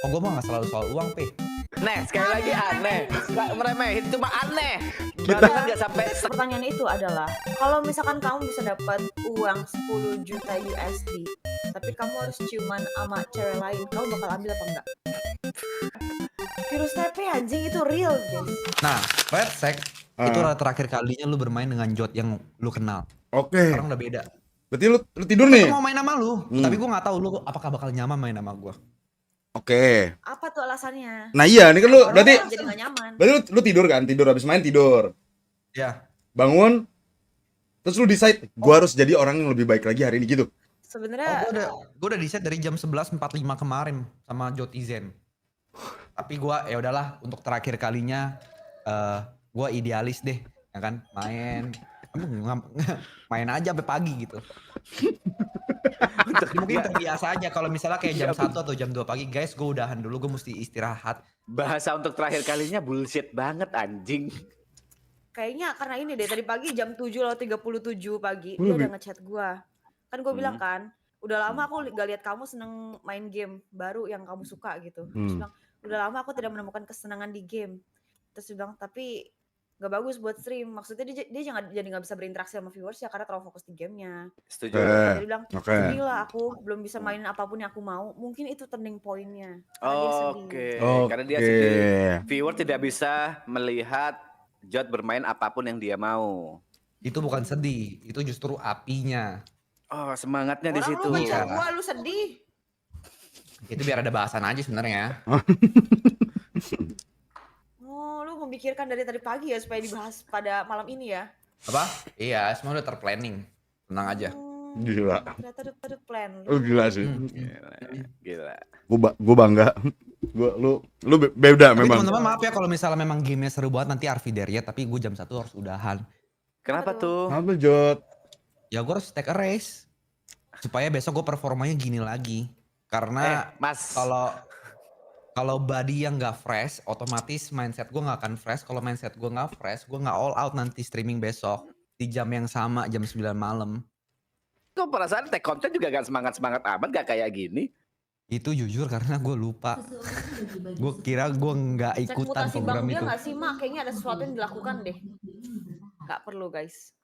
Oh gue mah gak selalu soal uang, Pe. Nih, sekali lagi aneh. Nggak meremehin, cuma aneh. Kita- Bahkan nggak sampai Pertanyaan itu adalah, kalau misalkan kamu bisa dapat uang 10 juta USD, tapi kamu harus ciuman sama cewek lain, kamu bakal ambil apa enggak? Virus TP anjing itu real, guys. Nah, Red Sack itu terakhir kalinya lu bermain dengan Jot yang lu kenal. Oke. Sekarang udah beda. Berarti lu tidur Gue nih? mau main sama lu, tapi gue gak tahu lu apakah bakal nyaman main sama gue. Oke. Apa tuh alasannya? Nah iya, ini kan lu Orang berarti jadi gak nyaman. lu tidur kan? Tidur habis main tidur. Ya. Bangun. Terus lu decide, gua harus jadi orang yang lebih baik lagi hari ini gitu. Sebenarnya Gue udah di set dari jam 11.45 kemarin sama Jotizen. Tapi gue ya udahlah untuk terakhir kalinya gue idealis deh, ya kan main aja sampai pagi gitu. Mungkin terbiasa aja kalau misalnya kayak jam 1 atau jam 2 pagi, guys gue udahan dulu, gue mesti istirahat. bahasa untuk terakhir kalinya bullshit banget anjing. kayaknya karena ini deh, tadi pagi jam 7:37 pagi dia udah ngechat gua. Kan gua bilang kan, udah lama aku gak lihat kamu seneng main game baru yang kamu suka gitu. Terus bilang, udah lama aku tidak menemukan kesenangan di game. Terus dia bilang, tapi gak bagus buat stream. Maksudnya dia jangan jadi gak bisa berinteraksi sama viewers ya karena terlalu fokus di gamenya. Setuju. Dia bilang, Oke. sedih lah aku belum bisa mainin apapun yang aku mau. Mungkin itu turning point-nya. Karena dia sedih. Oke. Karena dia sedih. Viewer tidak bisa melihat Jot bermain apapun yang dia mau. Itu bukan sedih, itu justru apinya. Oh, semangatnya di Orang situ. lu ngechat gua, lu sedih. Itu biar ada bahasan aja sebenarnya. Oh, lu memikirkan dari tadi pagi ya supaya dibahas pada malam ini ya? Apa? Iya, semua udah terplanning. Tenang aja. Gila. Ternyata ada plan. Lu gila sih. Gila. Gua bangga. Lu beda Tapi memang. teman-teman maaf ya kalau misalnya memang gamenya seru banget nanti Arvidaria, tapi gue jam 1 harus udahan. Kenapa tuh? Apa Jot? Ya gue harus take a race. Supaya besok gue performanya gini lagi. Karena Mas. kalau body yang gak fresh, otomatis mindset gue gak akan fresh. Kalau mindset gue gak fresh, gue gak all out nanti streaming besok. Di jam yang sama, jam 9 malam. Kok perasaan take content juga gak semangat-semangat amat, gak kayak gini? Itu jujur karena gue lupa. Gue kira gue gak Cek ikutan mutasi program bang dia itu. nggak sih mak? Kayaknya ada sesuatu yang dilakukan deh. Gak perlu guys.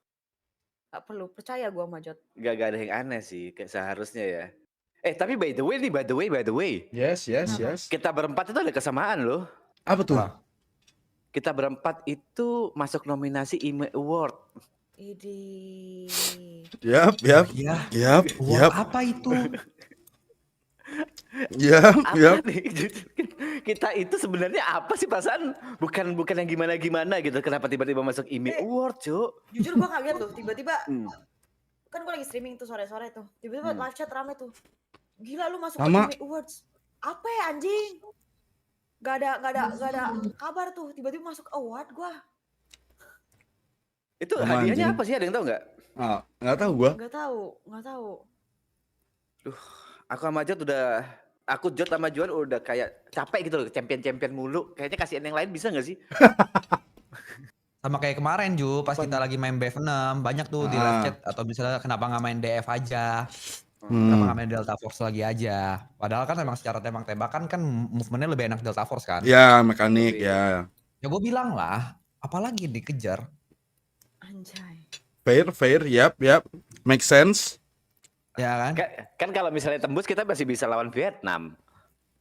Gak perlu, percaya gua sama Jot. Gak ada yang aneh sih, kayak seharusnya ya. Tapi by the way. Yes. Kita berempat itu ada kesamaan loh. Apa tuh? Kita berempat itu masuk nominasi IME Award. Idi. Yap. Iya. Wah, apa itu? Apa nih? Kita itu sebenarnya apa sih perasaan? Bukan yang gimana gitu. Kenapa tiba-tiba masuk IME Award, Cuk? Jujur gua kaget loh, tiba-tiba kan gua lagi streaming tuh sore-sore tuh. Tiba-tiba live chat rame tuh. Gila lu masuk Sama. ke IME Awards. Apa ya anjing? Gak ada kabar tuh. Tiba-tiba masuk award gua. Itu Sama hadiahnya anjing. apa sih? Ada yang tahu nggak? Nggak tahu gua. Gak tahu. Aku sama Jot sama Juan udah kayak capek gitu loh, champion mulu. Kayaknya kasihin yang lain bisa nggak sih? Sama kayak kemarin Ju, pas kita lagi main BF6, banyak tuh di live chat atau misalnya kenapa nggak main DF aja, kenapa nggak main Delta Force lagi aja. Padahal kan memang secara tembak-tembakan kan movementnya lebih enak Delta Force kan. Ya, mekanik ya. Ya gue bilang lah, apalagi dikejar. Anjay. Fair, yap. Make sense. Ya kan? Kan kalau misalnya tembus kita masih bisa lawan Vietnam.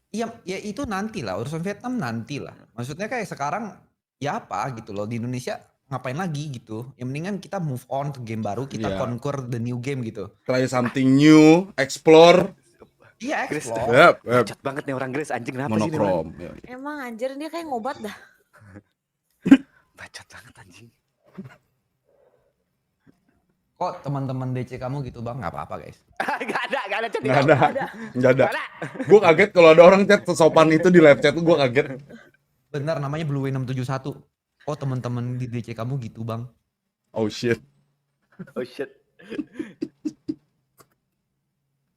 Iya, ya itu nanti lah, urusan Vietnam nanti lah. Maksudnya kayak sekarang ya apa gitu loh, di Indonesia ngapain lagi gitu. Yang mendingan kita move on ke game baru, kita conquer the new game gitu. Try something new, explore. Iya, explore. Yap. Bacot banget nih orang Grace, anjing kenapa sih dia? Monokrom. Emang anjir dia kayak ngobat dah. Bacot banget anjing. Kok teman-teman DC kamu gitu bang? Nggak apa-apa guys. Gak ada chat. Nggak ada. Gue kaget kalau ada orang chat sesopan itu di live chat tuh, gue kaget. Benar, namanya Blue 671. Oh teman-teman di DC kamu gitu bang? Oh shit.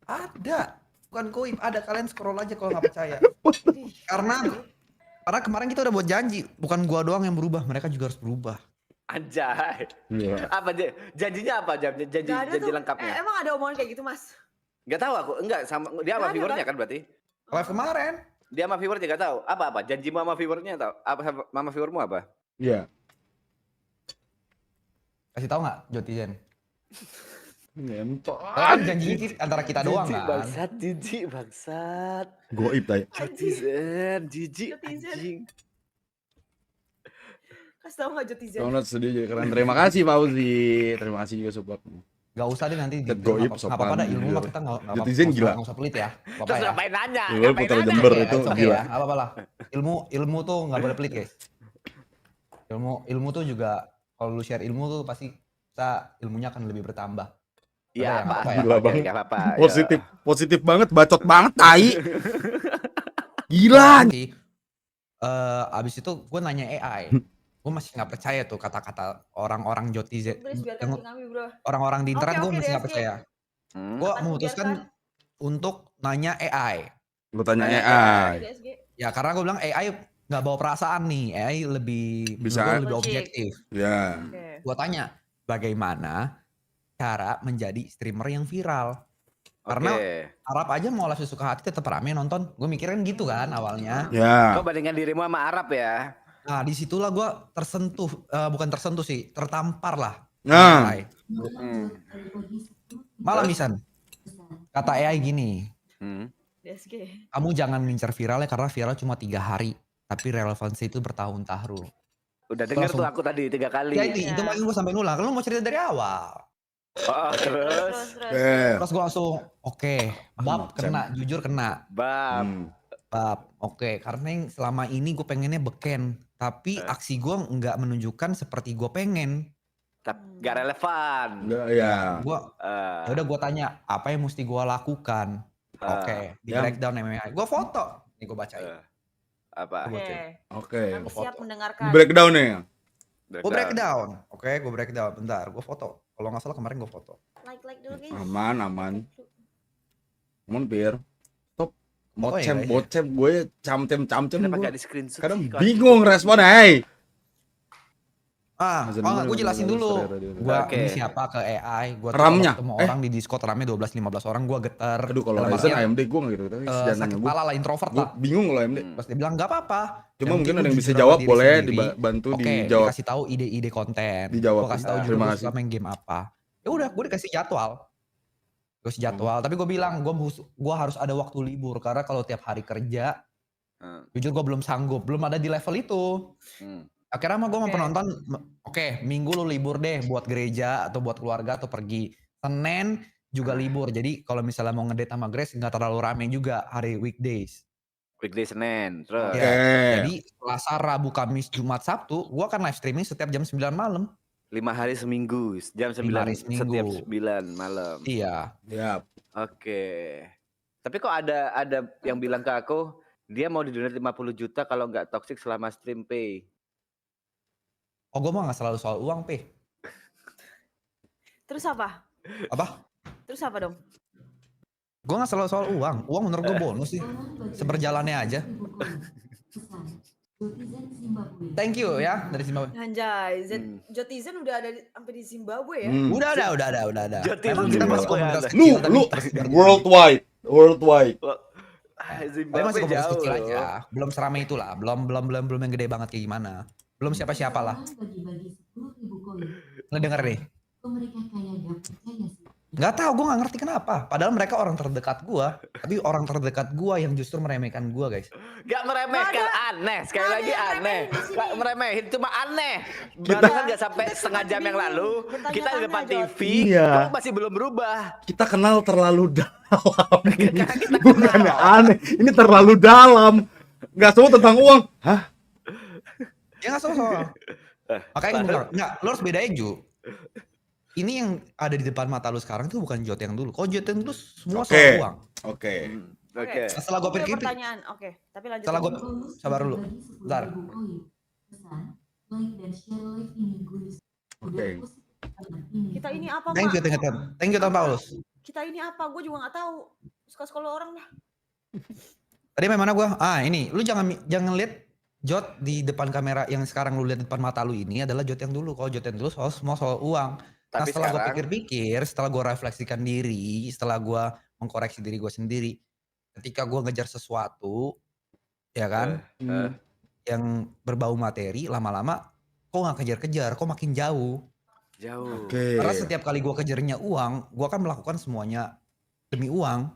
Ada, bukan koib, ada. Kalian scroll aja kalau nggak percaya. Karena kemarin kita udah buat janji, bukan gua doang yang berubah, mereka juga harus berubah. Anjay. Iya. Apa janjinya apa? Janji Gak ada tuh. lengkapnya. Emang ada omongan kayak gitu mas? Gak tahu aku. Enggak sama dia sama Nggak ada, viewernya kan? kan berarti. Live kemarin, Dia sama viewer juga tahu. Apa? Janjimu sama viewernya tahu? Apa sama viewermu apa? Iya. Kasih tahu nggak Jotizen? Ngentot. Kan janji antara kita doang Jijik kan. bangsat. Goib tay. Jotizen, jijik Jotizen. anjing. Kasih tau nggak Jotizen? Download sedih jadi keren. Terima kasih Fauzi. Terima kasih juga support. Gak usah deh nanti. Chat goib, Nggak apa-apa dah, ilmu sopan, mah kita nggak apa-apa. Jotizen gila. Nggak usah pelit ya. Apa Terus ya. ngapain nanya? Lu Ngapain putar nanya? Jember Oke, itu it's okay gila. ya, apa-apa lah. Ilmu tuh nggak boleh pelit guys. Ilmu tuh juga kalau lu share ilmu tuh pasti kita ilmunya akan lebih bertambah. Iya, Apa ya, apa? apa ya? Gila Oke, banget. nggak apa-apa. Positif banget, bacot banget tai. Gila. Nanti, abis itu gue nanya AI. Gue masih nggak percaya tuh kata-kata orang-orang Jotizen. Grace biarkan Yang King Ami bro. orang-orang di internet Oke, gue oke, masih nggak DSG. percaya. Gue Akan memutuskan untuk nanya AI. Lu tanya Tanya AI. DSG. Ya karena gue bilang AI nggak bawa perasaan nih. AI lebih Bisa. menurut gua lebih Logik. objektif. Ya. Oke. Gue tanya bagaimana cara menjadi streamer yang viral. Karena Arab aja mau langsung suka hati tetap rame nonton. Gue mikirin gitu kan awalnya. Ya. Kau bandingkan dirimu sama Arab ya? Nah disitulah gue tersentuh, bukan tersentuh sih, tertampar lah. Nah. AI. Hmm. Malah misan, kata AI gini, DSG. kamu jangan ngincar viralnya karena viral cuma 3 hari. Tapi relevansi itu bertahun-tahun. Udah denger Langsung. tuh aku tadi 3 kali. Ya itu makanya gue sampai nulang. Lu mau cerita dari awal. Oh, terus. Terus gue langsung, oke, bab Macam. kena, jujur kena. Bab. Bab, oke. Karena yang selama ini gue pengennya beken. Tapi aksi gue nggak menunjukkan seperti gue pengen. Tapi gak relevan. Ya. Gue, Eh, ya udah gue tanya, apa yang mesti gue lakukan? Oke, di yang- breakdown MMI. Gue foto, nih gue bacain. apa? Oke. Oke. Kami siap Di mendengarkan. breakdown ya. Gue breakdown, oke, gue breakdown. Bentar, gue foto. Kalau nggak salah kemarin gue foto. Like dulu guys. Aman. Mon bir. Stop. Oh, iya, iya. Bocem gue camcem Kenapa gue. gak di screenshot Kadang sih? bingung responnya, hey. Ah, Azan oh, dulu, gue jelasin bentar, dulu. sorry, Gue Oke. ini siapa ke AI. Gue RAM-nya? ketemu orang di Discord ramai 12-15 orang. Gue getar. Aduh kalau Dalam Ryzen artian, AMD gue gak gitu. Tapi sakit sejananya gue. kepala lah, introvert Gue lah. bingung kalau AMD. Pas dia bilang nggak apa-apa. Cuma mungkin penting ada lu yang bisa jujur jawab, sama diri boleh sendiri. dibantu Oke, dijawab. dikasih tahu ide-ide konten. Dijawab. Gue kasih tahu juga Terima gue kasih. suka main game apa. Ya udah, gue dikasih jadwal. Gue kasih jadwal. Tapi gue bilang gue harus ada waktu libur karena kalau tiap hari kerja, jujur gue belum sanggup, belum ada di level itu. Akhirnya mah gue mau penonton, oke, minggu lu libur deh buat gereja atau buat keluarga atau pergi. Senin juga libur. Jadi kalau misalnya mau ngedate sama Grace nggak terlalu rame juga hari weekdays. Weekday Senin. Terus. Oke. Jadi Selasa, Rabu, Kamis, Jumat, Sabtu, gue akan live streaming setiap jam 9 malam. 5 hari seminggu. Jam 9 5 hari seminggu. setiap 9 malam. Iya. Ya. Oke. Tapi kok ada yang bilang ke aku, dia mau di-donate 50 juta kalau nggak toxic selama stream pay. Oh gue mah gak selalu soal uang, P. Terus apa? Apa? Terus apa dong? Gue gak selalu soal uang. Uang menurut gue bonus sih. Seberjalannya aja. Thank you ya dari Zimbabwe. Anjay, Jotizen udah ada sampai di Zimbabwe ya? Udah ada. Jotizen Memang kita masih Zimbabwe komunitas ada. kecil, tapi Lu tersebar. worldwide. Tapi Zimbabwe masih komunitas jauh kecil loh. aja. Belum seramai itulah. Belum yang gede banget kayak gimana. Belum siapa-siapa lah. Ngedenger nih. Nggak tahu, gue nggak ngerti kenapa. Padahal mereka orang terdekat gue, tapi orang terdekat gue yang justru meremehkan gue, guys. Gak meremehkan, aneh. Sekali Nggak ada lagi yang aneh. meremehin di sini. Gak meremehin, cuma aneh. Kita- Bahkan gak sampai Kita setengah jam yang lalu, bertanya-tanya, kita di depan Jod. TV, Iya. kamu masih belum berubah. Kita kenal terlalu dalam. Kita Bukan kenal. aneh. Ini terlalu dalam. Gak semua tentang uang. Hah? Ya nggak soal. Makanya bentar. Nggak, lo harus bedain Ju. Ini yang ada di depan mata lu sekarang tuh bukan Jot yang dulu. Kalau Jot yang dulu semua Oke. soal uang. Oke. Oke. Setelah gue Aku punya pikir, pertanyaan. Oke, tapi lanjut. setelah gue dulu. sabar dulu. Bentar. Oke. Kita ini apa, Thank you, Mak? thank you Tom Paulus. Kita ini apa? Gue juga nggak tahu. Suka sekolah orang lah. Tadi main mana gue? Ini, lu jangan lihat Jot di depan kamera yang sekarang lu lihat di depan mata lu ini adalah Jot yang dulu. Kalau Jot yang dulu semua soal uang. Nah Tapi setelah gue sekarang- pikir-pikir, setelah gue refleksikan diri, setelah gue mengkoreksi diri gue sendiri, ketika gue ngejar sesuatu, ya kan? Eh. Yang berbau materi lama-lama kok nggak kejar-kejar, kok makin jauh. Jauh. Oke. Karena setiap kali gue kejarnya uang, gue kan melakukan semuanya demi uang.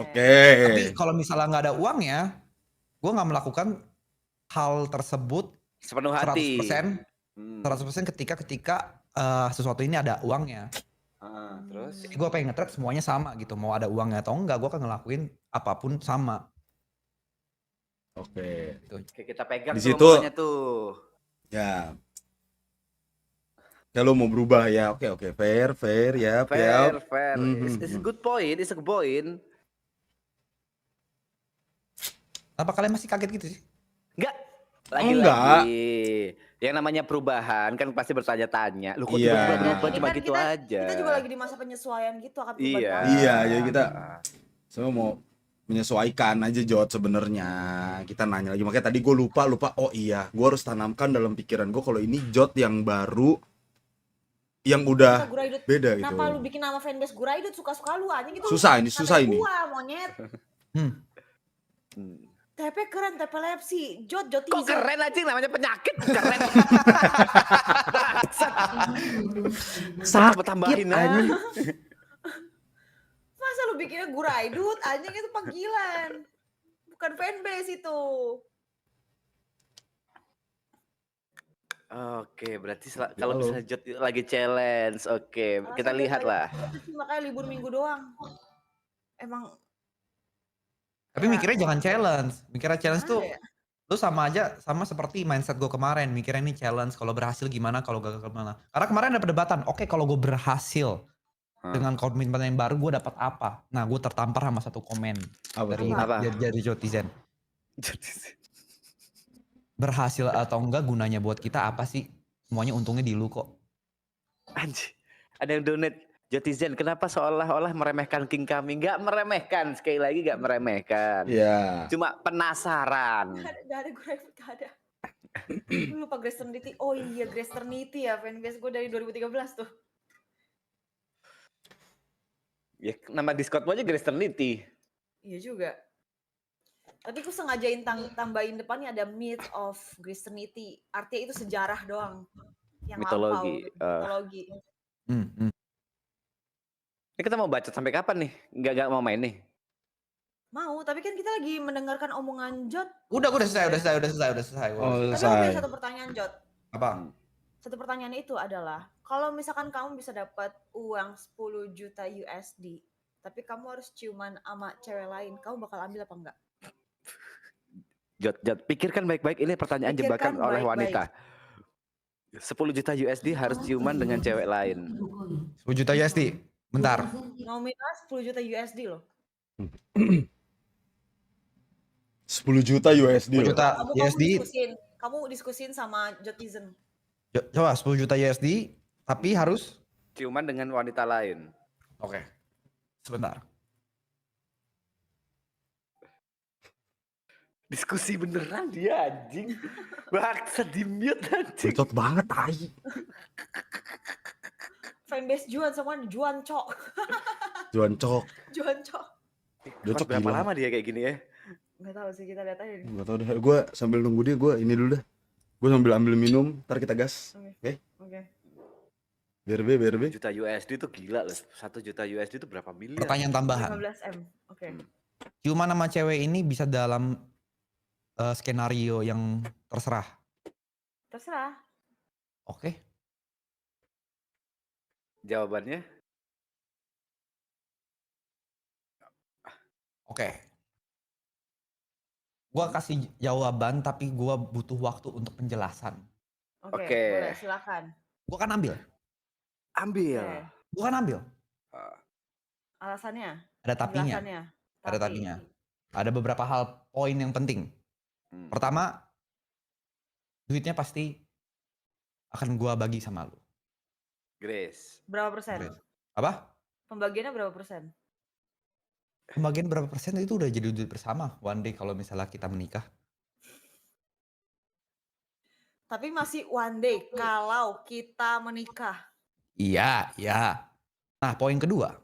Oke. Tapi kalau misalnya nggak ada uangnya, gue nggak melakukan hal tersebut Sepenuh hati. 100% ketika sesuatu ini ada uangnya. Terus? Jadi gue pengen nge-trade semuanya sama gitu. Mau ada uangnya atau enggak, gue akan ngelakuin apapun sama. Oke. Gitu. Oke, kita pegang Di tuh situ- omongannya tuh. Ya. Kalau mau berubah ya, oke, fair, ya, Fair. It's a good point. Apa kalian masih kaget gitu sih? Enggak. Enggak. Lagi-lagi. Yang namanya perubahan kan pasti bertanya-tanya. Lu kok Iya. tiba-tiba berubah Ini cuma kan gitu aja. Kita juga lagi di masa penyesuaian gitu akan perubahan Iya. karakter. Iya, jadi kita semua mau menyesuaikan aja Jod sebenarnya. Kita nanya lagi, makanya tadi gue lupa. Oh iya, gue harus tanamkan dalam pikiran gue kalau ini Jod yang baru, yang udah Kita Guraidut. beda gitu. Kenapa lu bikin nama fanbase Guraidut suka-suka lu aja gitu? Susah ini, Ngatain gua, monyet. Hmm. TP keren, TP Lepsi. Jot Kok Izzy. keren aja namanya penyakit keren. Sakit tambahin aja. Masa lu bikinnya Guraidut? Anjing itu panggilan. Bukan fanbase itu. Oke, berarti kalau misalnya Jot lagi challenge, oke, kita lihat lah. Makanya libur minggu doang. Emang Tapi Ya. mikirnya jangan challenge. Mikirnya challenge tuh gimana ya? lu sama seperti mindset gue kemarin. Mikirnya ini challenge, kalau berhasil gimana, kalau gagal gimana. Karena kemarin ada perdebatan, oke kalau gue berhasil dengan komitmen yang baru gue dapat apa. Nah gue tertampar sama satu komen Apa dari tuh? Apa? dari Jotizen. Berhasil atau enggak gunanya buat kita apa sih? Semuanya untungnya di lu kok. Anjir, ada yang donate. Jotizen, kenapa seolah-olah meremehkan King kami? Nggak meremehkan, sekali lagi nggak meremehkan. Iya. Cuma penasaran. Gak ada Guraidut, gak ada. Lu lupa Grace Ternity. Oh iya Grace Ternity ya, fanbase gue dari 2013 tuh. Ya, nama Discord aja Grace Ternity. Iya juga. Tapi aku sengajain tambahin depannya ada Myth of Grace Ternity. Artinya itu sejarah doang. Yang Mitologi. Mitologi. Ini kita mau baca sampai kapan nih? Nggak mau main nih? Mau, tapi kan kita lagi mendengarkan omongan Jot. Udah selesai. Oh, Tapi aku selesai. punya satu pertanyaan Jot. Apa? Satu pertanyaan itu adalah, kalau misalkan kamu bisa dapat uang 10 juta USD, tapi kamu harus ciuman sama cewek lain, kamu bakal ambil apa enggak? Jot, pikirkan baik-baik. Ini pertanyaan Pikirkan jebakan oleh baik-baik. wanita. 10 juta USD harus ciuman dengan cewek lain. 10 juta USD. Bentar. Nominal 10 juta USD loh. 10 juta USD 10 loh. juta Kamu USD. diskusin sama Jotizen. Coba 10 juta USD. Tapi harus. Ciuman dengan wanita lain. Oke. Sebentar. Diskusi beneran dia anjing. Baksa di mute anjing. Bacot banget tai. Fanbase Juan sama Juan Cok. Juan Cok. Juan Cok. Cok Berapa gila. lama dia kayak gini ya? Gak tahu sih, kita lihat aja. Gak tau deh. Gue sambil nunggu dia, gue ini dulu dah. Gue sambil ambil minum, ntar kita gas. Oke? Oke. BRB. Juta USD tuh gila loh. 1 juta USD itu berapa miliar? Pertanyaan tambahan. 15M. Oke. Cuma nama cewek ini bisa dalam skenario yang terserah. Terserah. Oke. Jawabannya? Oke. Gua kasih jawaban tapi gua butuh waktu untuk penjelasan. Oke. Oke. Boleh, silakan. Gua kan ambil. Ambil. Oke. Gua kan ambil. Alasannya? Ada tapinya. Penjelasannya? Ada tapinya. Ada beberapa hal poin yang penting. Pertama, duitnya pasti akan gua bagi sama lu. Grace. Berapa persen? Apa? Pembagiannya berapa persen? Pembagian berapa persen itu udah jadi duit bersama one day kalau misalnya kita menikah. Tapi masih one day kalau kita menikah. Iya. Nah, poin kedua.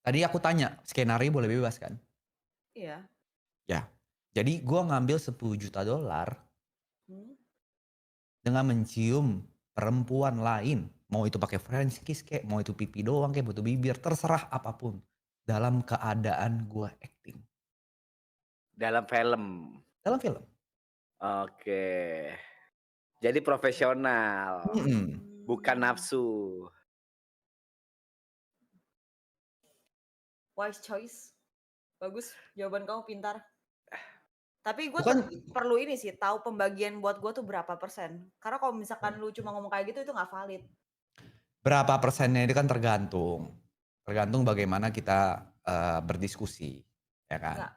Tadi aku tanya, skenario boleh bebas kan? Iya. Ya. Jadi gue ngambil 10 juta dolar Hmm. dengan mencium perempuan lain. Mau itu pakai French kiss kayak, mau itu pipi doang kayak, butuh bibir, terserah apapun. Dalam keadaan gue acting. Dalam film. Dalam film. Oke. Jadi profesional, bukan nafsu. Wise choice. Bagus, jawaban kamu pintar. Tapi gue Bukan- perlu ini sih, tahu pembagian buat gue tuh berapa persen. Karena kalau misalkan lu cuma ngomong kayak gitu itu nggak valid. Berapa persennya itu kan tergantung. Tergantung bagaimana kita berdiskusi. Ya kan? Enggak,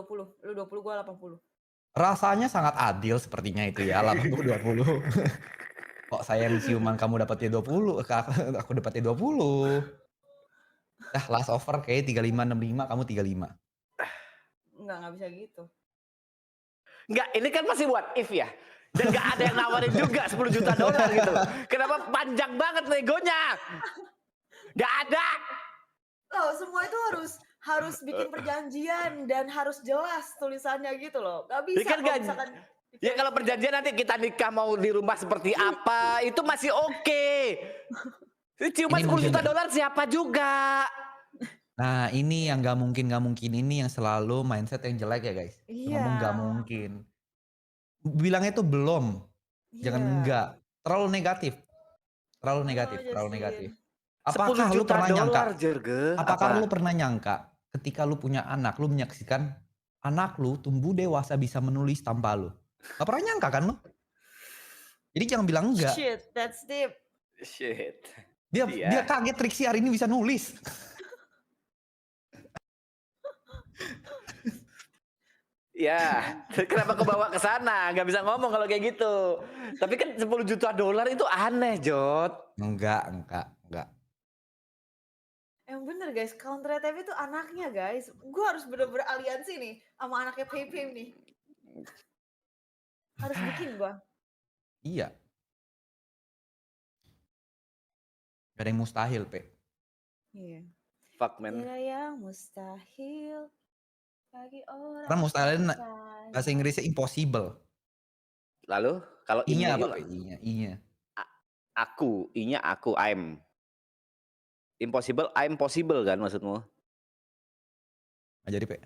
80-20. Lu 20, gue 80. Rasanya sangat adil sepertinya itu ya, 80-20. Kok saya yang ciuman kamu dapatnya 20, aku dapatnya 20. Last over kayak 35-65, kamu 35. Nggak bisa gitu. Enggak, ini kan masih what if ya. Dan gak ada yang nawarin juga 10 juta dolar gitu. Kenapa panjang banget negonya? Gak ada. Loh, semua itu harus bikin perjanjian dan harus jelas tulisannya gitu loh. Gak bisa Ya kan kalau gak- misalkan Ya kalau perjanjian nanti kita nikah mau di rumah seperti apa, itu masih oke. Ciuman Ini 10 mungkin juta nggak- dolar siapa juga? Nah ini yang gak mungkin ini yang selalu mindset yang jelek ya guys. Iya. Ngomong gak mungkin. Bilangnya itu belum, jangan Iya. enggak. Terlalu negatif. Terlalu negatif, Justin. terlalu negatif. 10 Apakah lu juta pernah nyangka? dolar, Jerge. Apakah Apa? lu pernah nyangka ketika lu punya anak, lu menyaksikan anak lu tumbuh dewasa bisa menulis tanpa lu? Gak pernah nyangka kan lu? Jadi jangan bilang enggak. Shit, that's deep. Shit. Dia Iya. dia kaget Trixie hari ini bisa nulis. Ya, kenapa kebawa ke sana? Gak bisa ngomong kalau kayak gitu. Tapi kan 10 juta dolar itu aneh, Jot. Enggak. Emang bener guys, Counter TV itu anaknya guys. Gue harus bener-bener aliansi nih sama anaknya Pepe nih. Harus bikin gue. Iya. Gak ada yang mustahil, Pe. Iya. Fuck, man. Tidak yang mustahil bagi orang. Karena mustahil percaya. bahasa Inggrisnya impossible. Lalu, kalau I-nya ini apa, Pe? I-nya. aku, I-nya aku, I'm. Impossible, I'm possible kan maksudmu? Nggak jadi, Pe.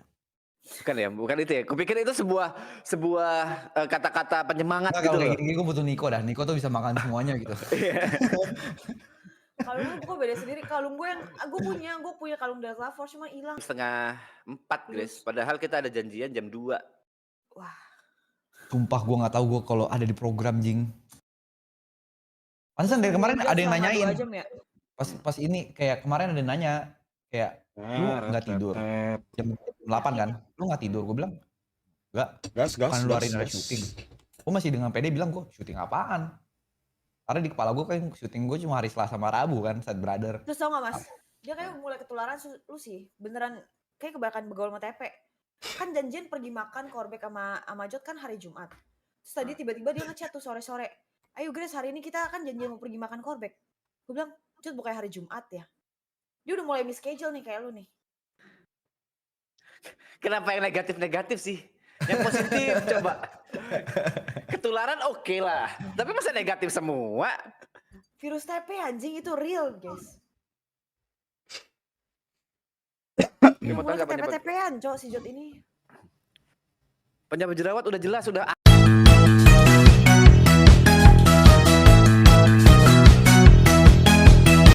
Bukan ya, bukan itu ya. Kupikir itu sebuah kata-kata penyemangat Nggak, gitu kalau loh. kayak gini gue butuh Niko dah. Niko tuh bisa makan semuanya gitu. Kalung gue beda sendiri. Kalung gue yang gue punya kalung Delta Force cuma hilang. 3:30, Grace. Padahal kita ada janjian jam 2. Wah, Sumpah gue nggak tahu gue kalau ada di program jing. Pantesan dari kemarin ada yang selama nanyain. 2 jam ya? Pas ini kayak kemarin ada yang nanya kayak lu nggak tidur jam 8 kan? Lu nggak tidur? Gue bilang nggak. Gas. Kan lu hari ini ada syuting. Gue masih dengan pede bilang gue syuting apaan? Karena di kepala gue kan syuting gue cuma hari Selasa sama Rabu kan, Sad Brother. Terus tau gak mas? Dia kayak mulai ketularan lu sih. Beneran kayak kebanyakan begaul sama TP. Kan janjian pergi makan korbek sama Jot kan hari Jumat. Terus tadi tiba-tiba dia ngechat tuh sore-sore. Ayo Grace, hari ini kita kan janjian mau pergi makan korbek. Gue bilang, Jot bukannya hari Jumat ya? Dia udah mulai mischedule nih kayak lu nih. Kenapa yang negatif-negatif sih? Yang positif coba. Ketularan oke lah. Tapi masa negatif semua? Virus TP anjing itu real guys. Ini mau tahu Mulai nggak penyebab? TP-TPan cowok si Jot ini. Penyebab jerawat udah jelas, udah